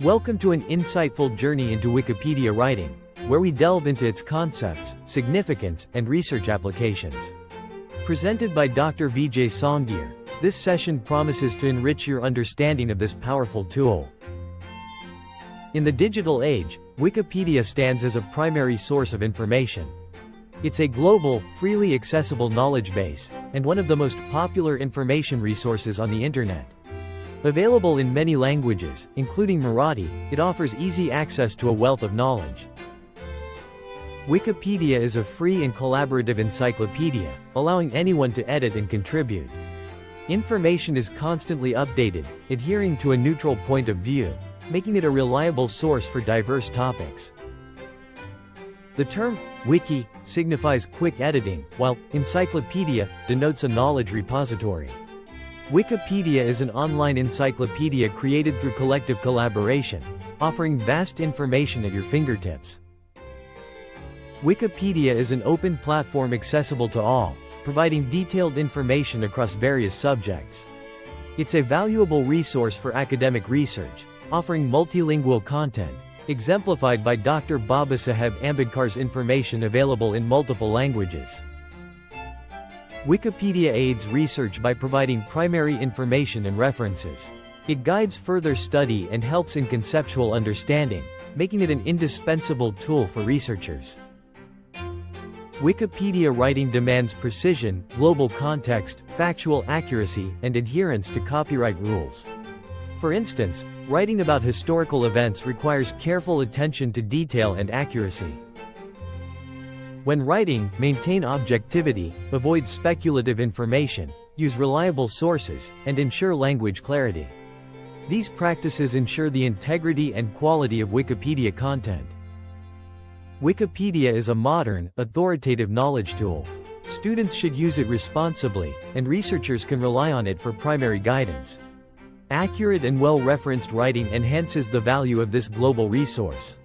Welcome to an insightful journey into Wikipedia writing, where we delve into its concepts, significance, and research applications. Presented by Dr. Vijay Songir, this session promises to enrich your understanding of this powerful tool. In the digital age, Wikipedia stands as a primary source of information. It's a global, freely accessible knowledge base, and one of the most popular information resources on the internet. Available in many languages, including Marathi, it offers easy access to a wealth of knowledge. Wikipedia is a free and collaborative encyclopedia, allowing anyone to edit and contribute. Information is constantly updated, adhering to a neutral point of view, making it a reliable source for diverse topics. The term wiki signifies quick editing, while encyclopedia denotes a knowledge repository. Wikipedia is an online encyclopedia created through collective collaboration, offering vast information at your fingertips. Wikipedia is an open platform accessible to all, providing detailed information across various subjects. It's a valuable resource for academic research, offering multilingual content, exemplified by Dr. Babasaheb Ambedkar's information available in multiple languages. Wikipedia aids research by providing primary information and references. It guides further study and helps in conceptual understanding, making it an indispensable tool for researchers. Wikipedia writing demands precision, global context, factual accuracy, and adherence to copyright rules. For instance, writing about historical events requires careful attention to detail and accuracy. When writing, maintain objectivity, avoid speculative information, use reliable sources, and ensure language clarity. These practices ensure the integrity and quality of Wikipedia content. Wikipedia is a modern, authoritative knowledge tool. Students should use it responsibly, and researchers can rely on it for primary guidance. Accurate and well-referenced writing enhances the value of this global resource.